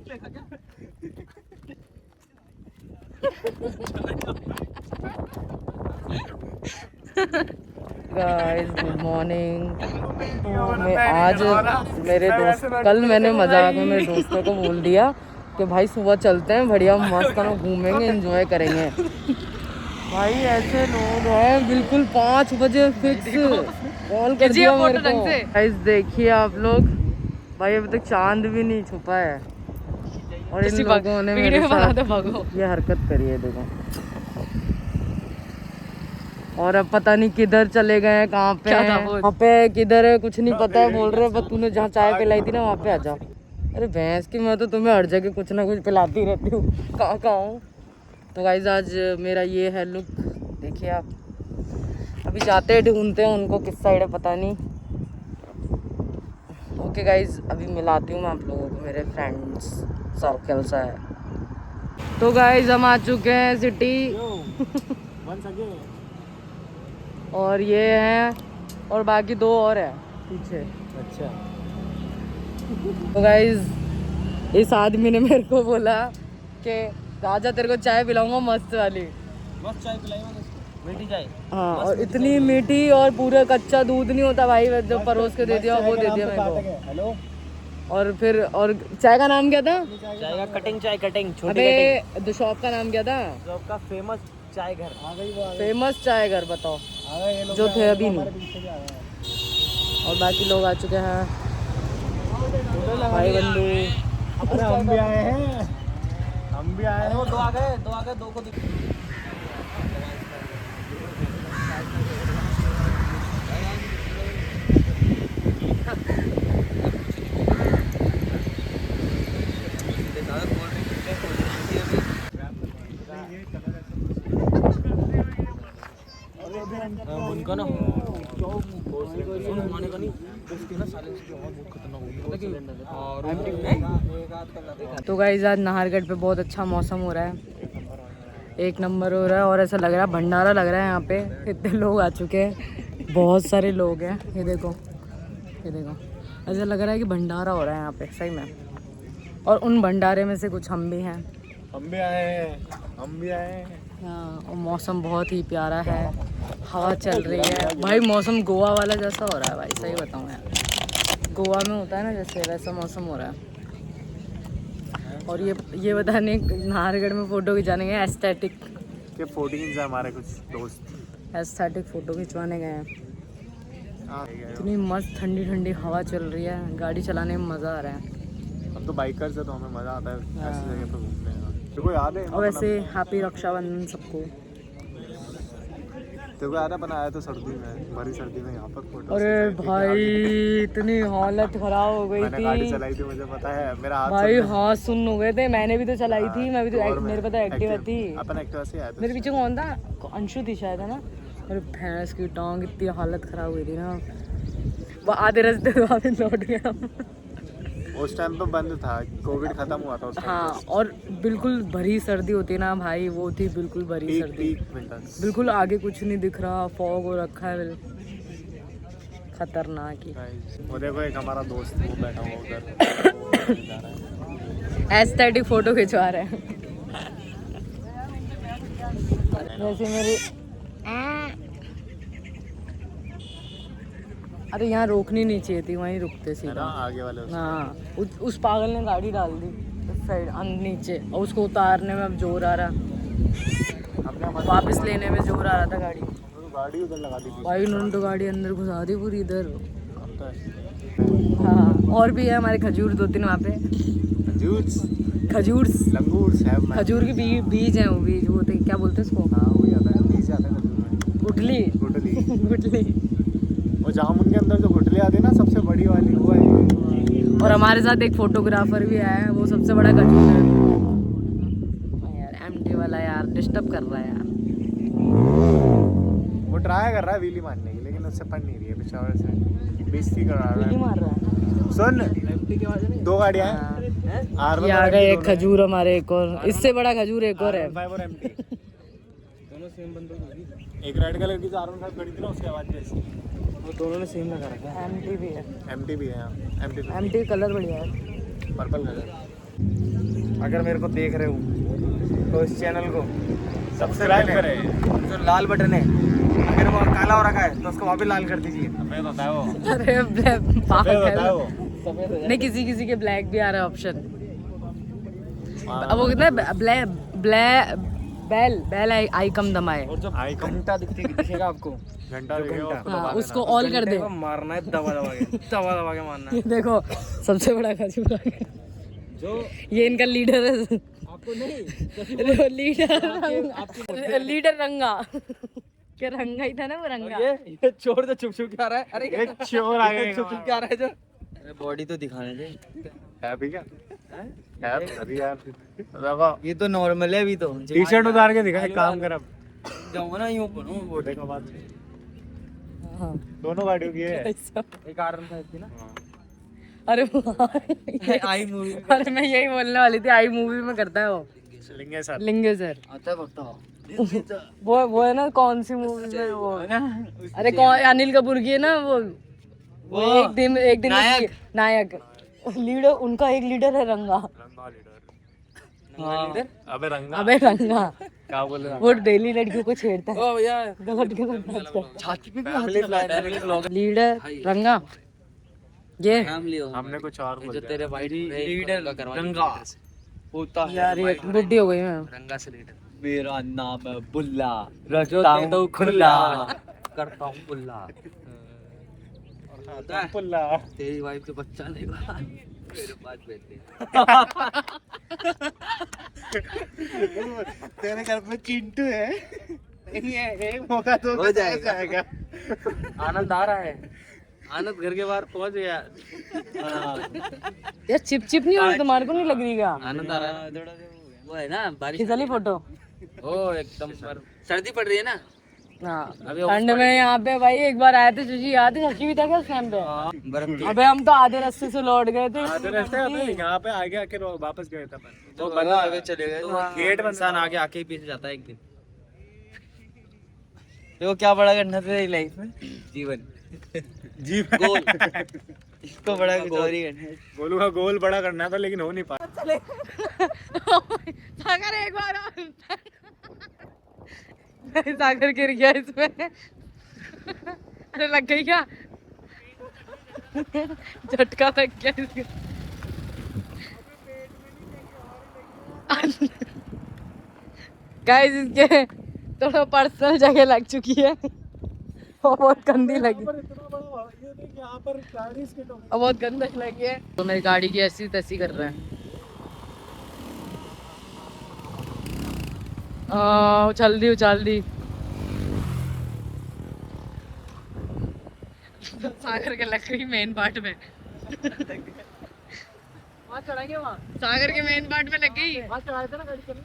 Guys good morning. मैं आज मेरे दोस्त कल मैंने मजाक में मेरे दोस्तों को बोल दिया कि भाई सुबह चलते हैं, बढ़िया मस्त हम घूमेंगे, एंजॉय करेंगे। भाई ऐसे लोग हैं बिल्कुल 5 बजे फिक्स कॉल कर दिया मेरे को। गाइस देखिए आप लोग, भाई अभी तक चांद भी नहीं छुपा है और इन लोगों ने मेरे साथ ये हरकत करी है, देखो। और अब पता नहीं किधर चले गए हैं, कहाँ पे वहाँ पे किधर है कुछ नहीं पता है। बोल रहे बस तूने जहाँ चाय पिलाई थी ना वहाँ पे आ जा। अरे भैंस की, मैं तो तुम्हें हर जगह कुछ ना कुछ पिलाती रहती हूँ, कहाँ कहाँ हूँ। तो गाइस आज मेरा ये है लुक, देखिए आप। अभी जाते हैं ढूंढते हैं उनको, किस साइड है पता नहीं। ओके गाइस, अभी मिलाती हूँ मैं आप लोगों को, मेरे फ्रेंड्स सर्कल सा है। तो गाइस हम आ चुके हैं सिटी और ये हैं और बाकी 2 और है पीछे। अच्छा। तो गाइस इस आदमी ने मेरे को बोला कि राजा तेरे को चाय पिलाऊंगा मस्त वाली। मस्त चाय पिलाऊंगा, मीठी चाय। हाँ, और इतनी मीठी और पूरा कच्चा दूध नहीं होता भाई, जो परोस के दे दिया वो दे दिया मेरे को। हेलो। और फिर और चाय का नाम क्या था? चाय का कटिंग चाय, कटिंग छोटी कटिंग। शॉप का नाम क्या था? शॉप का फेमस चाय घर। फेमस चाय घर, बताओ जो थे अभी नहीं। और बाकी लोग आ चुके हैं, भाई बंधु। हम भी आए हैं, हम भी आए हैं। 2 आ गए, 2 को उनका ना घुमाने का नहीं, उसके ना साइलेंस की आवाज बहुत खतरनाक होगी। तो गाइस आज नाहरगढ़ पे बहुत अच्छा मौसम हो रहा है, 1 नंबर हो रहा है। और ऐसा लग रहा है भंडारा लग रहा है यहाँ पे, इतने लोग आ चुके हैं, बहुत सारे लोग हैं। ये देखो, ये देखो, ऐसा लग रहा है कि भंडारा हो रहा है यहाँ पे सही में। और उन भंडारे में से कुछ हम भी हैं। हम भी आए हैं, हम भी आए हैं। हाँ, और मौसम बहुत ही प्यारा है, हवा चल रही है भाई। मौसम गोवा वाला जैसा हो रहा है भाई, सही बताऊँ यार, गोवा में होता है ना जैसे, वैसा मौसम हो रहा है। और ये बताने नाहरगढ़ में फ़ोटो खिंचाने गए, एस्थेटिक के 14 से हमारे कुछ दोस्त एस्थेटिक फ़ोटो खिंचवाने गए हैं। इतनी मस्त ठंडी ठंडी हवा चल रही है, गाड़ी चलाने में मज़ा आ रहा है। हम तो बाइकर्स है तो हमें मज़ा आता है ऐसी जगह पे घूमने का। तेरे को याद है? और वैसे हैप्पी रक्षाबंधन सबको। तेरे को याद है अपन आया तो सर्दी में, भरी सर्दी में यहाँ पर फोटो। अरे भाई इतनी हालत खराब हो गई मैंने थी। गाड़ी चलाई थी, मुझे पता है, मेरा हाथ भाई हाथ सुन्न हो गए थे। मैंने भी तो चलाई थी, मैं भी तो और मेरे पास एक्टिवा थी। अपन एक्टिवा से आए थे। मेरे पीछे कौन था? अंशु थी शायद, है ना। अरे भैंस की टांग, इतनी हालत खराब हुई थी ना, वो आधे रास्ते पे वापस लौट गया। उस टाइम पे बंद था, कोविड खत्म हुआ था उस टाइम। हाँ, और बिल्कुल भरी सर्दी होती ना भाई, वो थी बिल्कुल भरी सर्दी। बिल्कुल आगे कुछ नहीं दिख रहा, फॉग हो रखा है, खतरनाक ही। वो देखो एक हमारा दोस्त वो बैठा हुआ उधर, एस्थेटिक फोटो खिंचवा रहे हैं। जैसे मेरे अरे यहाँ रोकनी नहीं चाहिए थी, वहीं रुकते सीधा आगे वाले। हाँ, उस पागल ने गाड़ी डाल दी उस साइड नीचे, और उसको उतारने में अब जोर आ रहा, वापस लेने में जोर आ रहा था। गाड़ी उधर लगा दी भाई, उन्होंने तो गाड़ी अंदर घुसा दी पूरी इधर। हाँ, और भी है हमारे खजूर 2-3 वहाँ पे। खजूर खजूर के बीज हैं, वो बीज वो क्या बोलते हैं उसको? हाँ वही आता है, बीज आता है खजूर में। गुठली गुठली। और जामुन के अंदर जो गुठली आती है ना सबसे बड़ी वाली, वो है। और हमारे साथ एक फोटोग्राफर भी आया है, वो सबसे बड़ा खजूर है यार। एमटी वाला यार डिस्टर्ब कर रहा है यार, वो ट्राई कर रहा है व्हीली मारने की, लेकिन उससे पड़ नहीं रही है बेचारे से, बेइज्जती कर रहा है। व्हीली मार रहा है। सुन, 2 गाड़ियाँ हैं, ये आ गए एक खजूर हमारे, एक और इससे बड़ा खजूर एक और है। दोनों सेम बंदूक होगी। एक रेड कलर की जो R15 खड़ी थी ना, उसकी आवाज भी ऐसी, वो दोनों ने सेम लगा रखा है। एमटी भी है, एमटी भी है। एमटी कलर बढ़िया है, पर्पल कलर। अगर मेरे को देख रहे हो तो इस चैनल को सब्सक्राइब करें। जो लाल बटन है अगर वो काला हो रखा है तो उसको वहाँ पे लाल कर दीजिए। सफेद होता है वो। अरे सफेद होता है वो। नहीं, किसी किसी के ब्लैक भी आ रहा है ऑप्शन। अब वो कितना ब्लैक बेल बेल आई कम दमाए। और जब घंटा दिखेगा आपको, घंटा हाँ, उसको ऑल कर दे। मारना है दबा दबा के मारना है। देखो सबसे बड़ा खजूरा जो ये इनका लीडर है। आपको नहीं लीडर रंगा क्या रंगा ही था ना वो रंगा। ये चोर जो छुप छुप के आ रहा है। अरे ये चोर आ गया छुप छुप के आ रहा है जो। अरे बॉडी तो दिखाने दे। है भी क्या है अभी यार देखो ये तो नॉर्मल है। अभी तो टी शर्ट उतार के दिखा। एक काम कर अब जाऊंगा ना यूं बनूं बॉडी का बात। दोनों गाड़ियों की है। एक आरन साइड थी ना। अरे आई मूवी। अरे मैं यही बोलने वाली थी, आई मूवी में करता है वो लिंगेसर आता है वक्त। वो है ना कौन सी मूवी में वो। अरे कौन अनिल कपूर की है ना वो एक दिन नायक लीडर। उनका एक लीडर है रंगा। अबे रंगा क्या बोल रहा है? वो डेली लड़कियों को छेड़ता है। ओ यार गलत छाती पे लीडर रंगा। ये हमने कुछ और बोल दिया। तेरे भाई लीडर रंगा होता है यार ये बुड्ढी हो गई मैं। रंगा से लीडर। मेरा नाम है बुल्ला, रखता हूँ खुला, करता हूँ बुल्ला। बुल्ला तेरी वाइफ के बच्चा लेगा मेरे पास बैठे। तेरे घर में चिंटू है नहीं है? एक मौका तो हो जाएगा। आनंद आ रहा है। आनंद घर के बाहर पहुंच गया। यार चिप नहीं हो रही तुम्हारे को? नहीं लग रही क्या? आनंद आ रहा है। वो है ना बारिश वाली फोटो। ओ एकदम सर्दी पड़ रही है ना। हाँ ठंड में यहाँ पे भाई एक बार आए थे शशि, याद है? शशि भी था क्या उस टाइम पे? अबे हम तो आधे रास्ते से लौट गए थे। आधे रास्ते यहाँ पे आगे आके वापस गए थे। तो बना आगे चले गए। गेट इंसान आगे आके ही पीछे जाता है एक दिन। देखो क्या बड़ा करना था लाइफ में। जीवन गोल इसको बड़ा कुछ और ही करना है। गोलू का गोल बड़ा करना था लेकिन हो नहीं पाया। सागर एक बार सागर गिर गया इसमें। अरे लग गई क्या? झटका लग गया इसको। गाइस इसके थोड़ा पर्सनल जगह लग चुकी है और बहुत गंदी लगी। और बहुत गंदा लगी है तो मेरी गाड़ी की ऐसी तैसी कर रहा है। उछल दी सागर के लग गई मेन पार्ट में। वहाँ चढ़ाएंगे वहाँ सागर के मेन पार्ट में लग गई। वहाँ चढ़ाए थे ना गाड़ी चलने।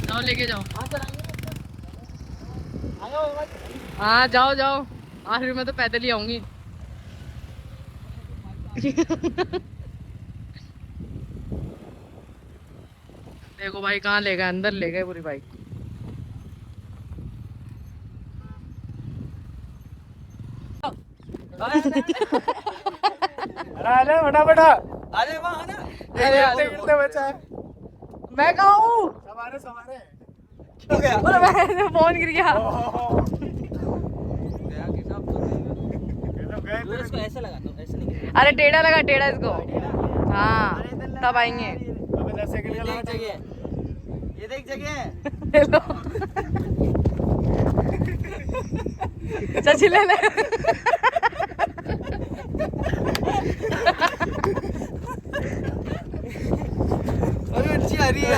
जाओ लेके जाओ। हाँ जाओ आखिर में तो पैदल ही आऊंगी। देखो भाई कहाँ ले गए, अंदर ले गए पूरी बाइक। अरे फटाफट अरे वहाँ ना। अरे बचा मैं कहाँ हूँ? सवारे क्यों गया? अरे फोन गिर गया। इसको ऐसे लगाता हूँ, ऐसे नहीं। अरे टेढ़ा लगा टेढ़ा इसको। हाँ तब आएंगे। ये देख जगह चाची ले ले। अरे अच्छी आ रही है।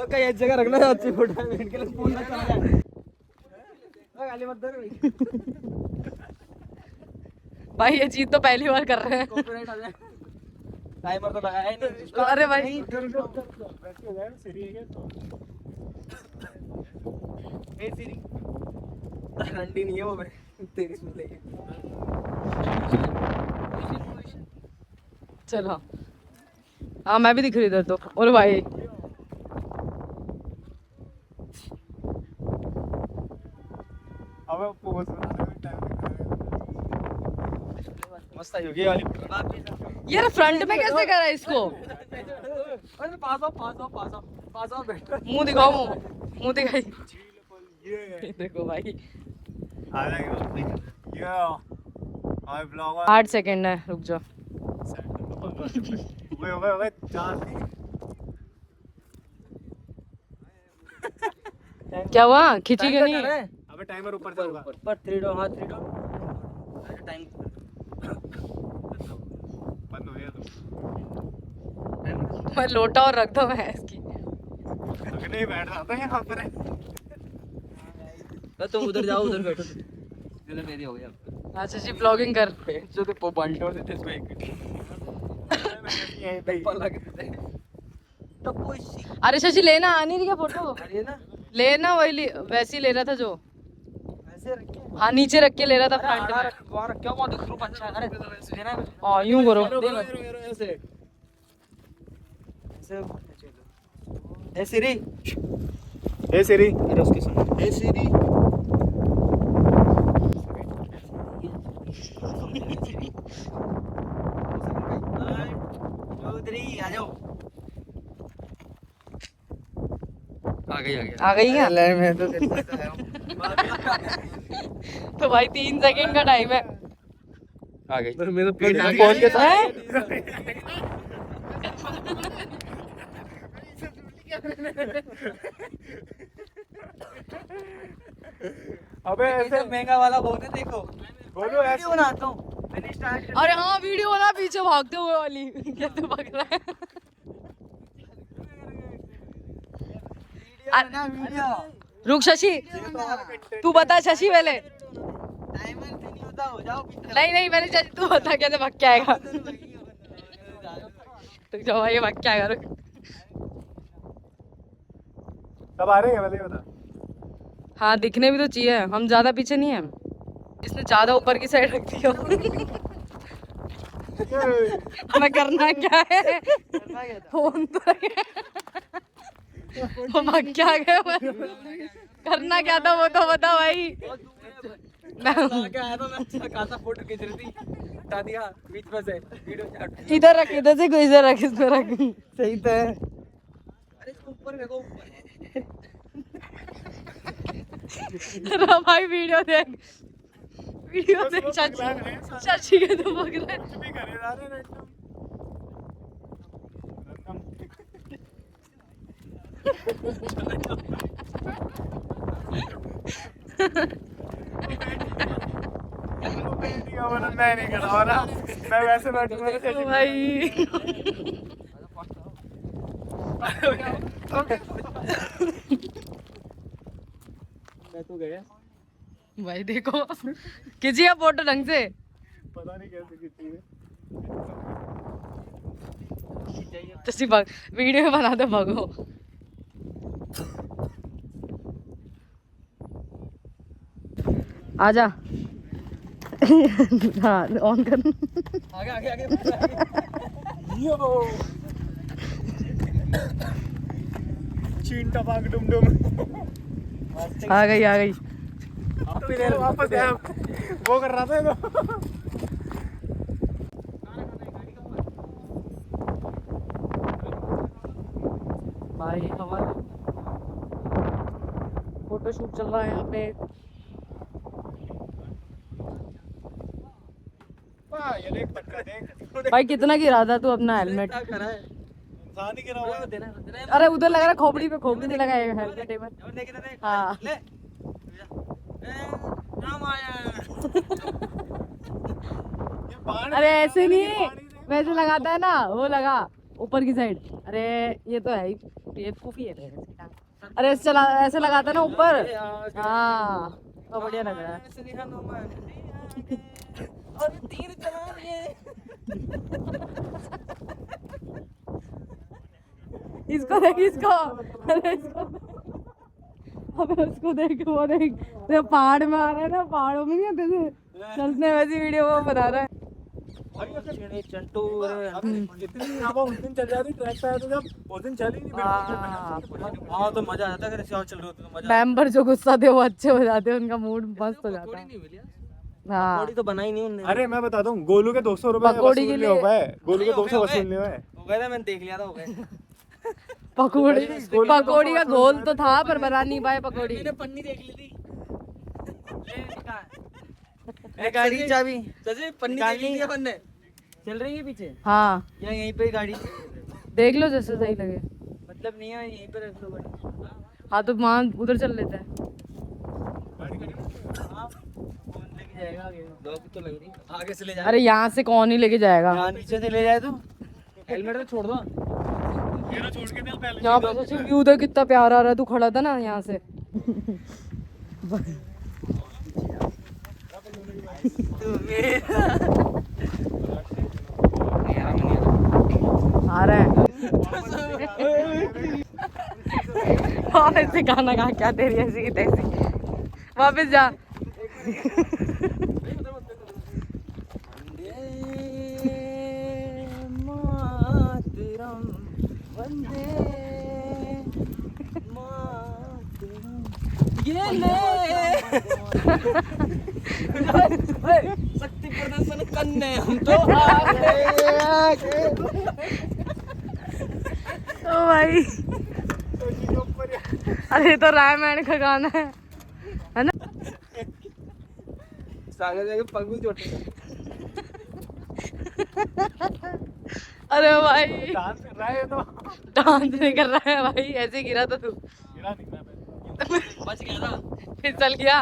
ओके ये जगह रखना है अच्छी फोटो इनके लिए फोन ना चला जाए। गाली मत दे भाई ये चीज तो पहली बार कर रहे हैं। कॉपीराइट आ जाए। टाइमर तो लगाया ही नहीं। अरे भाई सीरी ठंडी नहीं है वो तेरी में लेके। चलो हाँ मैं भी दिख रही इधर तो। और भाई अब पोज मस्त है ये वाली। यार फ्रंट में कैसे करा इसको? अरे पास आओ बेटा। मुंह दिखाओ, मुंह दिखाई। देखो भाई, आ जाएगा ये हाय ब्लॉगर। 8 सेकंड है, रुक जाओ। ओए 4 क्या हुआ, खींची क्यों नहीं? अबे टाइमर ऊपर चलूंगा पर 3 डॉट। हां 3 डॉट टाइम बंद हो गया तो मैं लोटा और रख दो मैं इसकी। अगले ही बैठ जाता है यहां पर। तो तुम उधर जाओ, उधर बैठो। चलो मेरी हो गया। अच्छा जी, ब्लॉगिंग कर। जो तो बंटो देते इसको एक अरे शशि लेना, आ नहीं रही क्या फोटो? अरे ना लेना वही वैसे ही ले रहा था जो। ऐसे रख के हाँ नीचे रख के ले रहा था फ्रंट में। और क्या बात है, ग्रुप अच्छा है। अरे देना हाँ यूं करो। ऐसे ए सिरी, ए सिरी, अरे उसके सुन। ए सिरी, आ जाओ। आ गई आ गई क्या? मैं तो तो भाई 3 सेकंड का टाइम है। आ गई। मेरे फोन के साथ अबे ऐसे महंगा वाला बहुत है, देखो बोलो ऐसे बनाता हूँ मैंने स्टार्ट। अरे हाँ वीडियो ना पीछे भागते हुए वाली। कैसे भाग रहा है? ना वीडियो रुक शशि, तू बता शशि पहले। टाइमर से नहीं होता, हो जाओ पीछे। नहीं मैंने शशि, तू बता कैसे भाग के आएगा? रुक जाओ भाई, भाग के आएगा। रुक। सब आ रहे हैं पहले बता। हाँ दिखने भी तो चाहिए, हम ज्यादा पीछे नहीं है। इसने ज्यादा ऊपर की साइड रख दिया। हमें करना क्या है? फोन तो वो भाग के आ गए। करना क्या था वो तो बता भाई। मैं आया तो मैं अच्छा खासा फोटो खींच रही थी, हटा दिया बीच में से वीडियो चाट। इधर रख, इधर से कोई इधर रख, इसमें रख। सही तो है। अरे इसको ऊपर देखो, अरे भाई वीडियो देख, वीडियो देख। चाची के तो भाग रहे हैं। भी करे जा रहे हैं एकदम। मैं नहीं कर रहा ना, मैं वैसे बैठूंगा भाई मैं तो गया। भाई देखो, खींचिए फोटो ढंग से। पता नहीं कैसे कितनी है। तो भाग, वीडियो बना दो, भागो। आजा। हाँ ऑन कर। आगे यो चीन टपाक डुम डुम। आ गई। वापस आया। वो कर रहा था ये तो। भाई हमारा फोटो शूट चल रहा है यहाँ पे। ये देख पटका देख। भाई कितना गिरा था तू अपना हेलमेट? इंसान ही गिरा हुआ है। अरे उधर लगा रहा, खोपड़ी पे, खोपड़ी से लगा है हेलमेट में। हाँ अरे ऐसे नहीं, वैसे लगाता है ना, वो लगा ऊपर की साइड। अरे ये तो है ही, ये फूफी है। अरे ऐसे लगाता है ना ऊपर। हाँ तो बढ़िया लग रहा है। इसको देख, इसको। अरे इसको, अबे उसको देख, वो देख, तो पहाड़ में आ रहा है ना, पहाड़ों में नहीं होते थे चलते, वैसी वीडियो वो बना रहा है। चंटू जितनी हवा उस दिन चल जाती ट्रैक पे आया तो जब उस दिन चली नहीं। हाँ तो मजा आता है, अगर ऐसे और चल रहे होते तो मजा। मैम पर जो गुस्सा थे वो अच्छे हो जाते हैं, उनका मूड मस्त हो जाता है। हाँ पकौड़ी तो बनाई नहीं उन्होंने। अरे मैं बताता हूँ, गोलू के 200 रुपए पकौड़ी के वसूल लिए- नहीं हो पाए, गोलू के नहीं, हो 200 गए, वसूल नहीं हुए। हो गया था, मैंने देख लिया था, हो गया। पकौड़ी पकौड़ी का घोल तो था पर बना नहीं पाए पकौड़ी। मैंने पन्नी देख ली थी। ए गाड़ी की चाबी चाची, पन्नी देख ली थी अपन ने। चल रही है पीछे हाँ या यहीं पे ही गाड़ी? देख लो जैसे सही लगे। मतलब नहीं है, यहीं पे रख लो गाड़ी। हाँ तो वहाँ उधर चल लेते हैं। कौन लेके जाएगा आगे? डॉग तो लग रही आगे से ले जा। अरे यहाँ से कौन ही लेके जाएगा? यहाँ नीचे से ले जाए तो हेलमेट तो छोड़ दो। यहाँ पे जैसे व्यू देख कितना प्यारा आ रहा है, तू खड़ा था ना यहाँ से। आ रहा है वापस से गाना गा, क्या तेरी ऐसी की तैसी, वापस जा। ये ले शक्ति प्रदर्शन करने हम तो ओ भाई, अरे तो रामायण का गाना है ना? सागर जाके पग भी चोट। अरे भाई डांस कर रहा है तो डांस नहीं कर रहा है भाई, ऐसे गिरा था तू, गिरा नहीं मैं। बच गया था। फिसल गया।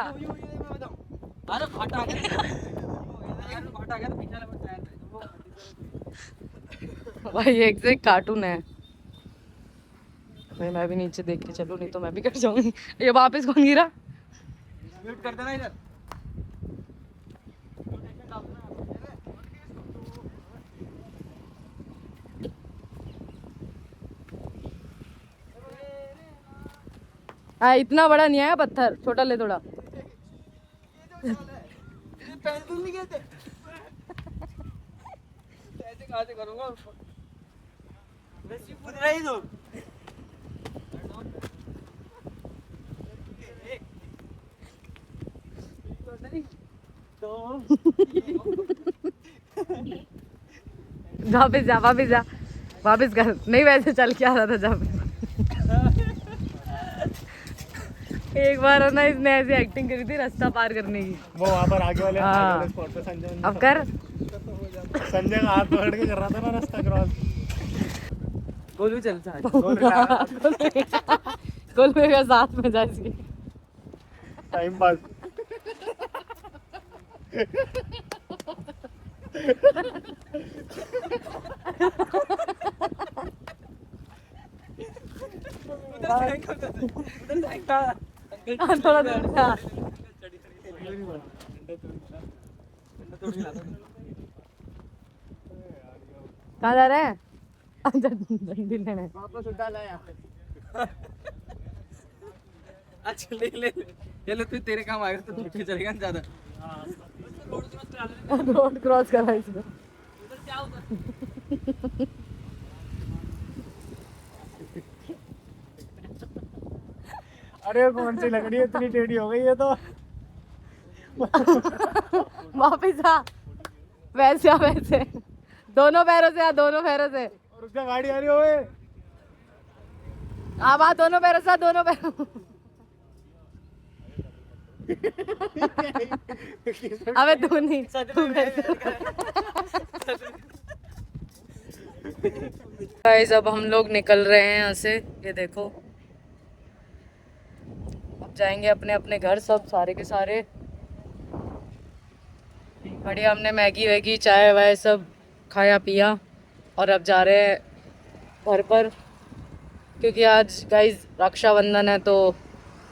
अरे फटा गया, फटा गया तो पीछे वाला टायर था। भाई एक से एक कार्टून है भाई। मैं भी नीचे देख के चलूं, नहीं तो मैं भी कट जाऊंगी। ये वापस कौन गिरा? म्यूट कर देना इधर। हाँ इतना बड़ा नहीं आया पत्थर, छोटा ले थोड़ा। पेंसिल नहीं कहते ऐसे कहाँ से करूँगा वैसे पूछ रही तो वापिस जा, वापिस जा, वापिस कर। नहीं वैसे चल के आ रहा था जब एक बार है ना, इसने ऐसी एक्टिंग करी थी रास्ता पार करने की। वो वहाँ पर आगे वाले हाँ। स्पॉट पे संजय अब कर। संजय का हाथ पकड़ के कर रहा था ना रास्ता क्रॉस। गोलू चल सा गोल मेरे साथ में जा इसके। Time pass. थोड़ा दूर जा। कहाँ जा रहे हैं? अच्छा डंडी लेने। अच्छा ले ले ये लो, तू तेरे काम आएगा तो पीछे चलेगा ना ज्यादा। रोड क्रॉस करा इसको। अरे कौन सी लग रही है, इतनी टेढ़ी हो गई है तो। वापिस आ, वैसे आ, वैसे दोनों पैरों से आ, दोनों पैरों से। और उसका गाड़ी आ रही होए। अब आ, दोनों पैरों से आ, दोनों पैरों। अबे तू नहीं, तू गाइस अब हम लोग निकल रहे हैं यहाँ से। ये देखो अब जाएंगे अपने अपने घर, सब सारे के सारे। बढ़िया हमने मैगी वैगी चाय वाय सब खाया पिया और अब जा रहे हैं घर पर, क्योंकि आज गाइस रक्षाबंधन है तो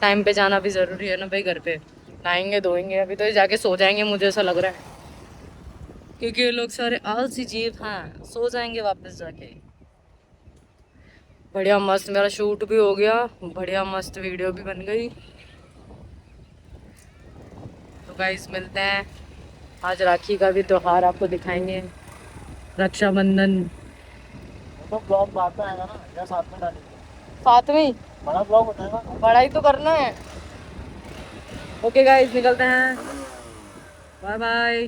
टाइम पे जाना भी ज़रूरी है ना भाई। घर पे नहाएंगे धोएंगे, अभी तो ये जाके सो जाएंगे मुझे ऐसा लग रहा है, क्योंकि ये लोग सारे आलसी जीव हैं, सो जाएंगे वापस जाके। बढ़िया मस्त मेरा शूट भी हो गया, बढ़िया मस्त वीडियो भी बन गई। तो गाइस मिलते हैं, आज राखी का भी त्योहार आपको दिखाएंगे, रक्षाबंधन। तो ब्लॉग बाद में आएगा ना या साथ में डालेंगे? साथ में ही बड़ा ब्लॉग होता है ना। बड़ा ही तो करना है। ओके गाइस निकलते हैं। Bye bye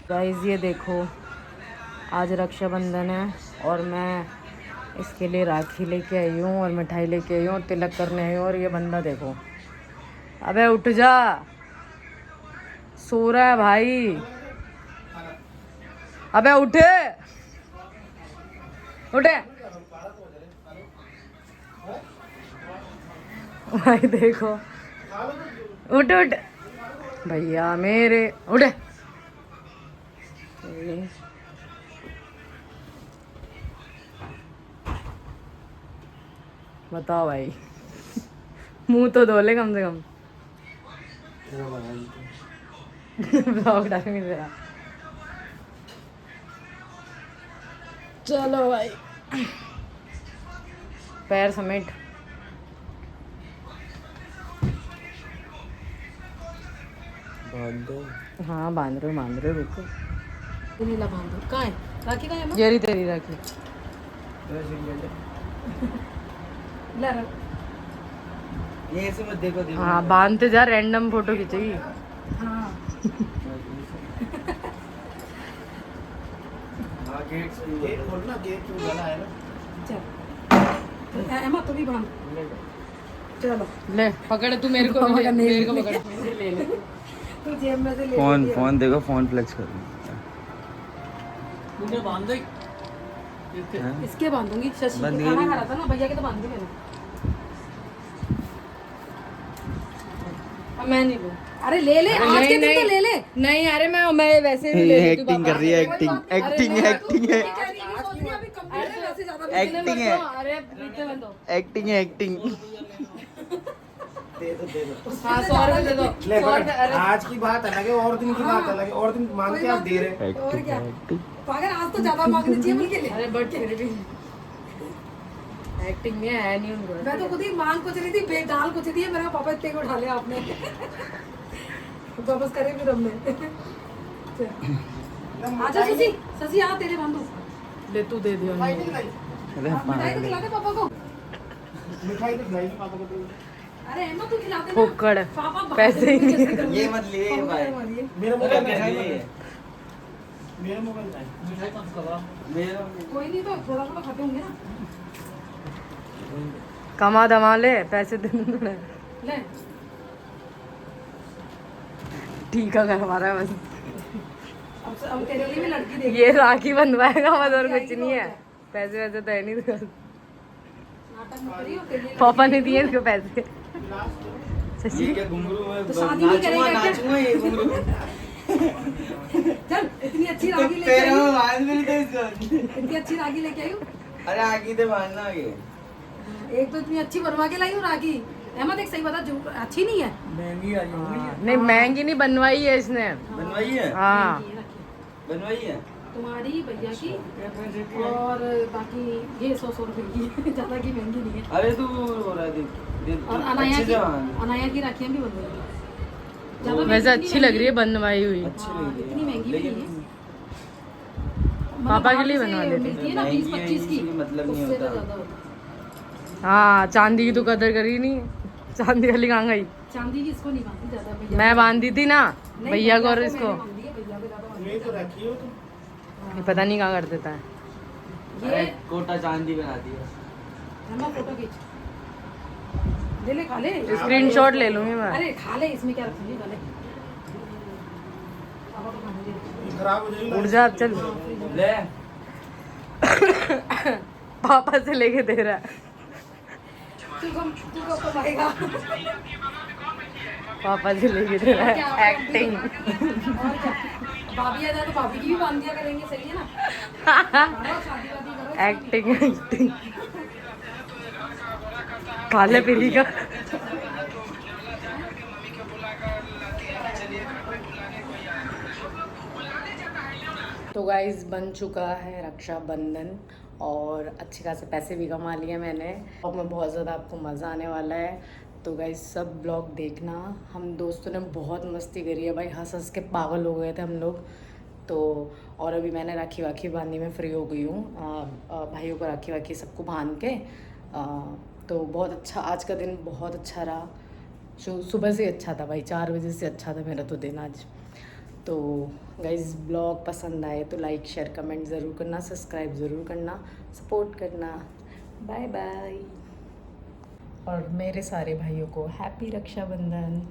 guys. ये देखो आज रक्षाबंधन है और मैं इसके लिए राखी लेके आई हूँ और मिठाई लेके आई हूँ और तिलक करने आई हूँ। और ये बंदा देखो, अबे उठ जा, सो रहा है भाई। अबे उठे उठे भाई देखो, उठ उठ भैया मेरे, उठे। बताओ भाई, मुंह तो धो ले कम से कम। ब्लॉग डालेंगे तेरा। चलो भाई, पैर समेट। हाँ बांध रहे रुको। नीला बांध दो। कहाँ है राखी? कहाँ है? ये रही तेरी राखी। ये ऐसे मत देखो देखो। हाँ बांधते जा, रैंडम फोटो खींचेगी। हाँ गेट खोलना, गेट क्यों बना है ना। चल एमा तो भी बांध। चलो ले पकड़ तू मेरे को, मेरे को पकड़। ले ले तू जेब में से ले फोन फोन देखो, फोन फ्लेक्स कर मुझे बांध दो। इसके बांधूंगी। शशि बंद खाना ही खा रहा था ना, भैया के तो बांध दी मैंने। अब मैं नहीं लूँ। अरे ले ले, अरे आज नहीं, के दिन तो नहीं। ले ले। नहीं अरे मैं वैसे ही ले ये लेती हूँ एक्टिंग कर रही है, एक्टिंग एक्टिंग एक्टिंग है, एक्टिंग है, अरे पीछे बंद हो। एक्टिंग है, एक्टिंग। दे दो। हाँ 100 रुपए दे दो। ले 100 रुपए। अरे आज की बात अलग है और दिन की बात अलग है। और दिन मांग के आप दे रहे हैं। और क्या पागल, आज तो ज्यादा मांगनी चाहिए बोल के ले। अरे बट फिर भी एक्टिंग में है नहीं उनको। मैं तो खुद ही मांग कुछ रही थी, दाल कुछ दी है। मेरा पापा इतने को उठा लिया आपने। वापस करे फिर हमने। आजा शशि, शशि आ तेरे बांधू। ले तू दे दिया। मिठाई तो खिला दे पापा को। मिठाई तो खिलाई पापा को। अरे एमा तू खिला दे ना। फुक्कड़ पापा पैसे ही नहीं। ये मत लिए भाई, मेरा मोबाइल ये है। मेरा मोबाइल है। मिठाई कौन सा खावा? मेरा कोई नहीं, तो थोड़ा थोड़ा खाते होंगे ना। कमा दमा ले, पैसे दे दे। ले ठीक है करवा रहा है बस। अब तेरे लिए भी लड़की देख। ये राखी बंधवाएगा बस, और कुछ नहीं है। पैसे वैसे तो है नहीं। नाटक मत करियो, तेरे लिए पापा ने दिए इसको पैसे। ये क्या घुंघरू में तो शादी नहीं करेगा क्या? नाचूंगा ये घुंघरू। चल इतनी अच्छी राखी लेके तेरे आई में हूँ। बांध भी नहीं थे इसको। इतनी अच्छी राखी लेके आई हूँ। अरे आगे तो बांधना आगे। एक तो इतनी अच्छी बनवा के लाई हूँ राखी। अहमद एक सही बता, जो अच्छी नहीं है। महंगी आई होंगी। नहीं महंगी नहीं, बनवाई है इसने। बनवाई है, हाँ ये राखी बनवाई है। तुम्हारी भैया की, और बाकी ये 100 रुपए की। ज्यादा की महंगी नहीं है। अरे तू हो रहा है, देख और अनाया की राखियाँ भी बनवाई है। ज्यादा वैसे महंगी अच्छी लग रही है बनवाई हुई। अच्छी हाँ, लगी है। इतनी महंगी भी लेकिन नहीं है। पापा के लिए मतलब बनवा बाहर लेते। से मिलती है ना महंगी 20-25 की, है, मतलब नहीं उससे तो होता। ज्यादा होता है। हाँ चांदी की तो कदर करी नहीं। चांदी वाली कहाँ गई? चांदी की इसको नहीं बांधती ज्यादा भैया। मैं बांधी थी ना नहीं, भैया को और मैंने इसको। बांधी है, भैया को ज्यादा बांधी ये तो रखी हो तुम। ये पता नहीं कहाँ कर देता है। है। अरे ये कोटा चांदी बना दिया। हेमा फोटो खींच, ले ले खा ले। स्क्रीनशॉट ले लूंगी मैं। अरे खा ले, इसमें क्या रखूंगी, खा ले। पापा को खाने दे। खराब हो जाएगी। उठ जा अब चल। ले पापा से लेके दे रहा है। तू कब कमाएगा? पापा से लेके दे रहा है। एक्टिंग। और क्या, भाभी आ जाए तो भाभी की भी बांध दिया करेंगे, सही है ना? करो, शादी वादी करो। Acting acting. काले पीली का। तो गाइस बन चुका है रक्षाबंधन और अच्छे खासे पैसे भी कमा लिए मैंने। और मैं बहुत ज़्यादा आपको मज़ा आने वाला है। तो गाइस सब ब्लॉग देखना। हम दोस्तों ने बहुत मस्ती करी है भाई, हंस हंस के पागल हो गए थे हम लोग। तो और अभी मैंने राखी वाखी बांधने में फ्री हो गई हूँ। भाइयों को राखी वाखी सबको बांध के तो बहुत अच्छा, आज का दिन बहुत अच्छा रहा। सुबह से अच्छा था भाई, 4 बजे से अच्छा था मेरा तो दिन आज। तो गाइज़ ब्लॉग पसंद आए तो लाइक शेयर कमेंट ज़रूर करना, सब्सक्राइब ज़रूर करना, सपोर्ट करना। Bye bye. और मेरे सारे भाइयों को हैप्पी रक्षाबंधन।